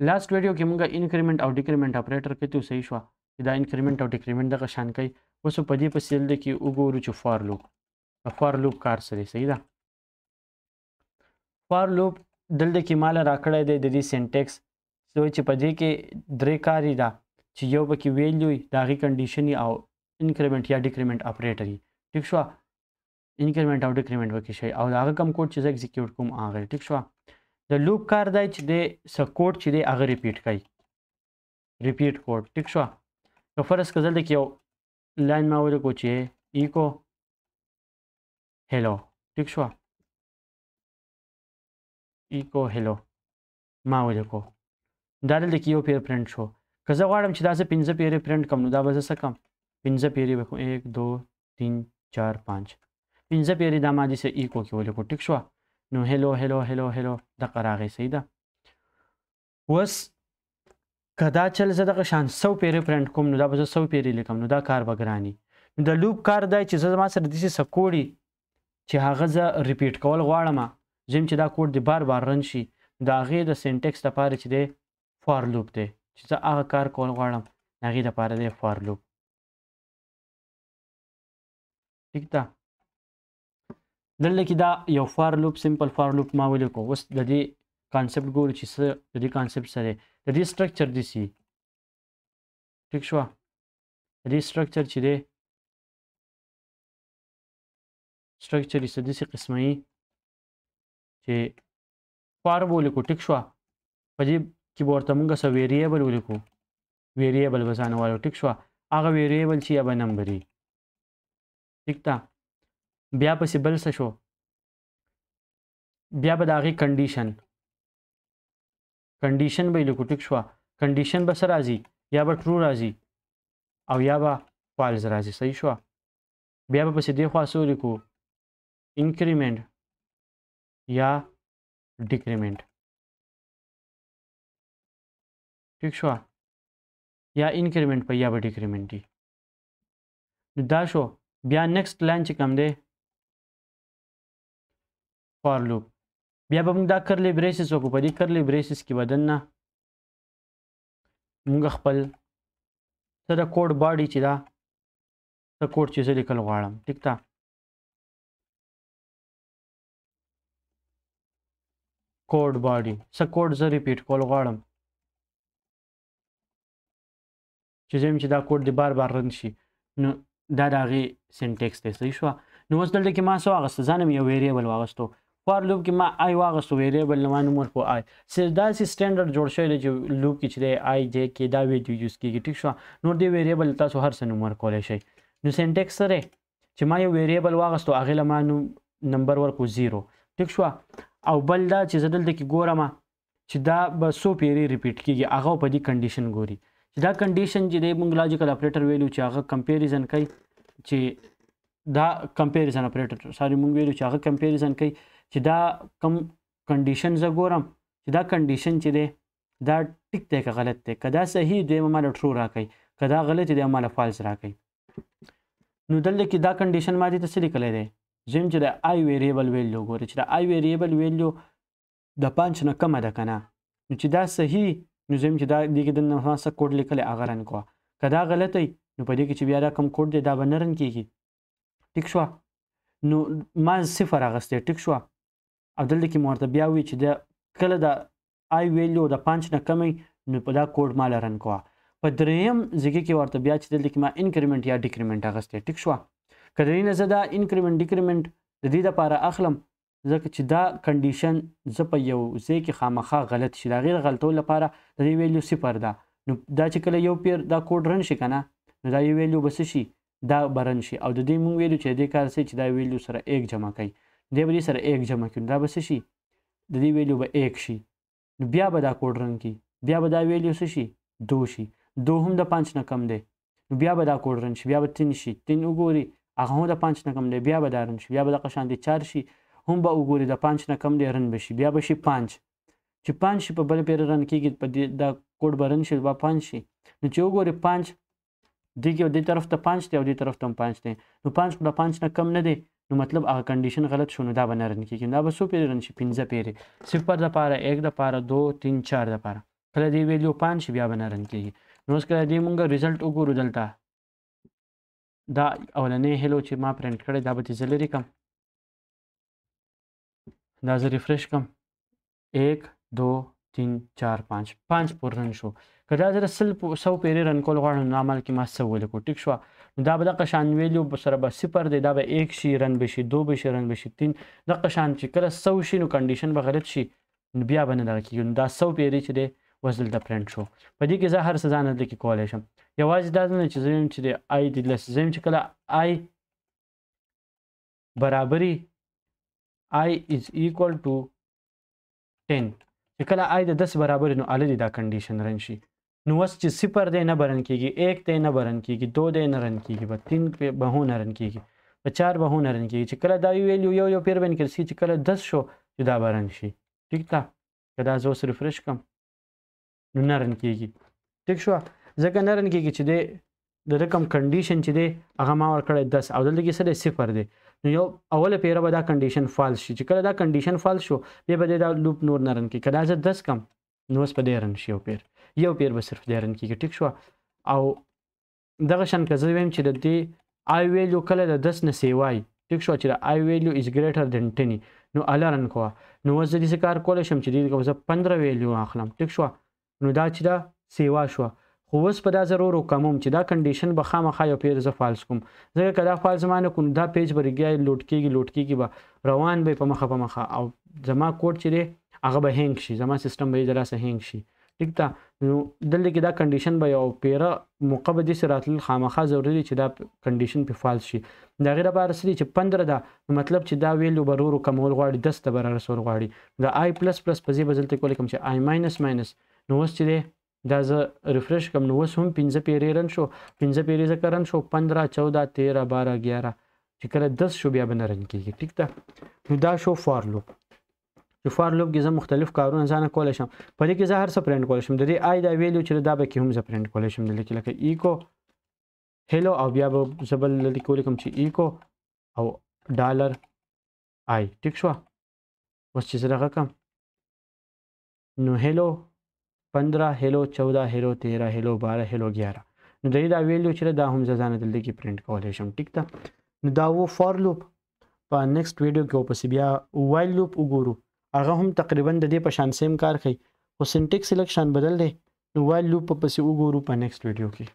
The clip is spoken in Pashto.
لاست ویډیو کې موږ انکریمنٹ او ډیکریمنٹ اپریټر کتو صحیح شو دا انکریمنٹ او ډیکریمنٹ دغه شان کوي اوس په دې پسې دلته کې وګورو چې فار لوپ کار سره صحیح ده فار لوپ دلته کې مال راکړی دی د دې سینټیکس چې په دې کې درې کاری ده چې یو پکې ویلیو وي د هغې کنډیشن او انکریمنٹ یا ډیکریمنٹ اپریټر وي ټیک شوه انکریمنٹ او ډیکریمنٹ پکې شي او د هغه کوم کوډ چې زه ایگزیکیوټ کوم هغه ټیک شوه د لوپ کار دی چې د څه کوډ چې دی هغه ریپیټ کوي ریپیټ کوډ ټیک شوه که فرض که دلته کې یو لاین ما ولیکو چې ایکو هیلو ټیک شوه ایکو هیلو ما ولیکو دا دلته کې یو پیر پرنټ شو که زه غواړم چې دا زه 5 پیرې پرنټ کړم نو دا به زه څه کړم 5 پیرې به کوم 1 2 3 4 5 5 پیرې دا ما داسې ایکو کې ولیکو ټیک شوه نو هیلو هیلو هیلو هیلو دغه راغی صحیح ده اوس که دا چل زه دغه شان 100 پیرې پرنټ کوم نو دا به زه 100 پیرې لیکم نو دا کار به ګراني نو د لوپ کار دی چې زه ما سره داسې څه کوډ وي چې هغه زه ریپیټ کول غواړم زم چې دا کوډ د بار رن شي د هغې د سینټیکس لپاره چې دی فار لوپ دی چې زه هغه کار کول غواړم د هغې دپاره دی فار لوپ ټیک ده دلته کې دا یو فار لوپ سمپل فار لوپ ما ولیکو اوس د دې کانسپټ ګورو چې څه د دې کانسپټ سره د دې سټرکچر داسې ټیک شوه د دې سټرکچر چې دی سټرکچر یې څه داسې قسمه وي چې فار به ولیکو ټیک شوه په دې کې به ورته مونږ څه ویریبل ولیکو ویریبل به ځانه وایو ټیک شوه هغه ویریبل چې یا به نمبر وي ټیک ده بیا پسې بل څه شو بیا به د هغې کنډیشن به یې لیکو ټیک شوه کنډیشن به څه راځي یا به ټرو راځي او یا به فالز راځي صحیح شوه بیا به پسې دې خوا څه ولیکو انکریمنٹ یا ډیکریمنٹ ٹھیک شو یا انکریمنٹ په یا به ډیکریمنٹ دی نو دا شو بیا نیکسٹ لاین چې کوم دی فار لوپ بیا به موږ دا کرلی بریسز وکړو په دې کرلی بریسز کې به دننه موږ خپل څه د کوډ باډي چې دا څه کوډ چې زه لیکل غواړم ټیک ده کوډ باډي څه کوډ زه ریپیټ کول غواړم چې زه چې دا کوډ د بار رن شي نو دا د هغې سینټیکس دی صحیح شوه نو اوس دلته کې ما څه واغسته ځان مې یو ویریبل واغستو فار لوپ کې ما آی واغستو ویریبل نه ما نوم ورکړو آی داسې سټنډرډ جوړ شوی دی چې لوپ کې چې دی آی جے کې دا ویډیو یوز کېږي ټیک شوه نور دې ویریبل تاسو هر څه نوم ورکولی شئ نو سینټیکس څه دی چې ما یو ویریبل واغستو هغې له ما نمبر ورکړو 0 ټیک شوه او بل دا چې زه دلته کې ګورم چې دا به څو پیرې ریپیټ کېږي هغه په دې کنډیشن ګوري چې دا کنډیشن چې دی موږ لاجیکل اپریټر ویلو چې هغه کمپیریزن کوي چې دا کمپیریزن اپریټر ساري موږ ویلو چې هغه کمپیریزن کوي چې دا کم کنډیشن زه ګورم چې دا کنډیشن چې دی دا ټیک دی که غلط دی که دا صحیح دی ماله ټرو راکوي که دا غلط دی ماله فالس راکوي نو دلته کې دا کنډیشن ما دې ته څه لیکلی دی زم چې د آی ویریبل ویلیو ګوري چې د آی ویریبل ویلیو د 5 نه کمه ده که نه نو چې دا صحیح نو زم چې دا دې کې دننه ما څه کوډ لیکلی هغه رن کوه که دا غلط وي نو په دې کې چې بیا دا کم کوډ دی دا به نه رن کېږي ټیک شوه نو ما 0 اخیستی ټیک شوه او دلته کې مو ورته بیا وي چې د کله د آی ویلیو د 5 نه کمی نو په دا کوډ ماله رن کوه په دریم ځای کې ورته بیا چې دلته کې ما انکریمنٹ یا ډیکریمنٹ اخیستی ټیک شوه که د دې نه زه دا انکریمنٹ ډیکریمنٹ د دې دپاره اخلم ځکه چې دا کنډیشن زه په یو ځای کې خامخا غلط شي د هغې د غلطولو لپاره د دې ویلیو 0 ده نو دا چې کله یو پیر دا کوډ رن شي که نه نو دا یو ویلیو به څه شي دا به رن شي او د دې مونږ ویلو چې د دې کار چې دا ویلیو سره 1 جمع کوي دی به دې سره 1 جمع کړي دا به څه شي د دې ویلیو به 1 شي نو بیا به دا کوډ رن کړي بیا به دا ویلیو څه شي 2 شي 2 هم د 5 نه کم دی نو بیا به دا کوډ رن شي بیا به 3 شي 3 وګوري هغه هم د 5 نه کم دی بیا به دا رن شي بیا به دغه شانتې 4 شي هم به وګوري د 5 نه کم دی رن به شي بیا به شي 5 چې 5 شي په بل پیر رن کېږي په دا کوډ به رن شي به 5 شي نو چې وګوري 5 دې کې دې طرف ته 5 دی او دې طرف ته هم 5 دی نو 5 د 5 نه کم نه دی نو مطلب هغه کنډیشن غلط شو نو دا به نه رن کېږي دا به څو پیرې رن شي 15 پیرې 0 دپاره 1 دپاره 2 3 4 دپاره کله دې ویلیو 5 شي بیا به نه رن کېږي. نو اوس کله دې مونږ ریزلټ وګورو دلته دا اولنی هیلو چې ما پرنټ کړی دا به دې زه لرې کړم. دا زه ریفریش کړم 1 2 3 4 5 پورې رن شو. که دا زه 100 پیرې رن کول غواړم نو عمل کې ما 100 ولیکو. ټیک شوه. نو دا به دغه شان ویلیو سره به 0 دی، دا به 1 شي، رن به شي 2 به شي، رن به شي 3. دغه شان چې کله 100 شي نو کنډیشن به غلط شي نو بیا به نه دغه کېږي. نو دا 100 پیرې چې دی اوس دلته پرنټ شو. په دې کې زه هر څه ځان دلته کولی شم. یوازې دا نه چې زه وایم چې د آی د لس، زه وایم چې کله آی برابري آی از ایکوال ټو 10 چې کله آی د 10 برابر نو الې دا کنډیشن رن شي. نو اوس چې 0 دی نه برن کېږي، 1 دی نه برن کېږي، 2 دی نه رن کېږي، په 3 به هم نه رن کېږي، په 4 به هم نه رن کېږي. چې کله دا ویلیو یو پیر باندې کړل شي چې کله 10 شو چې دا به رن شي. ټیک ده. که دا زه اوس ریفریش کړم نو نه رن کېږي. ټیک شوه. ځکه نه رن کېږي چې دی د رقم کنډیشن چې دی هغه ما ورکړی 10 او دلته کې څه دی 0 دی. نو یو اوله پیره به دا کنډیشن فالس شي. چې کله دا کنډیشن فالس شو بیا به دا لوپ نور نه رن کېږي. که دا زه 10 کم نو اوس په دی رن شي یو پیر به صرف دی رن کېږي. ټیک شوه. او دغه شان که زه وایم چې د دې آی ویلیو کله د 10 نه سیوای، ټیک شوه، چې د آی ویلیو از ګریټر دین 10 نو اله رن کوه. نو اوس زه داسې کار کولی شم چې دې زه 15 ویلیو اخلم. ټیک شوه. نو دا چې دا سیوا شوه. خو اوس په دا ضرور وکموم چې دا کنډیشن به خامخا یو پیر زه فالس کوم. ځکه که دا فالس ما نه کوم دا پیج به رګیا لوډ کېږي به روان به په مخه او زما کوډ چې دی هغه به هینګ شي، زما سیسټم به یې دلاسه هینګ شي. ټیک ده. نو دلته کې دا کنډیشن به یو پیره موقع به داسې راتلل خامخا ضروري چې دا کنډیشن پې فالس شي. د هغې لپاره څه دی چې 15 ده نو مطلب چې دا ویلیو به ورو کمول غواړي، 10 ته به رارسول غواړي. د آی پلس پلس په ځای به دلته کولی کوم چې آی ماینس نو اوس چې دی دا زه ریفریش کړم نو اوس هم 15 پیرې رن شو. 15 پیرې ځکه رن شو 15 14 13 12 11 چې کله 10 شو بیا به نه رن کېږي. ټیک ده. نو دا شو فار لوپ. چې فار لوپ کې زه مختلف کارونه ځانه کولی شم. په دې کې زه هر څه پرنټ کولی شم. د دې آی دا ویلیو چې دا به کې هم زه پرنټ کولی شم. دلته کې لکه ایکو هیلو او بیا به زه بل لیکلی کوم چې ایکو او ډالر آی. ټیک شوه. اوس چې زه دغه کړم نو هیلو 15 هیلو 14 هیلو 13 هیلو 12 هیلو 11 نو د دې دا ویلیو چې دا هم زه ځانه دلته کې پرنټ کولی شم. ټیک ده. نو دا و فار لوپ. په نیکسټ ویډیو کې ورپسې بیا وایل لوپ وګورو. هغه هم تقریبا د دې په شان سیم کار کوي خو سینټیکس سلیکشن بدل دی. نو وایل لوپ پسې وګورو په نیکسټ ویډیو کې.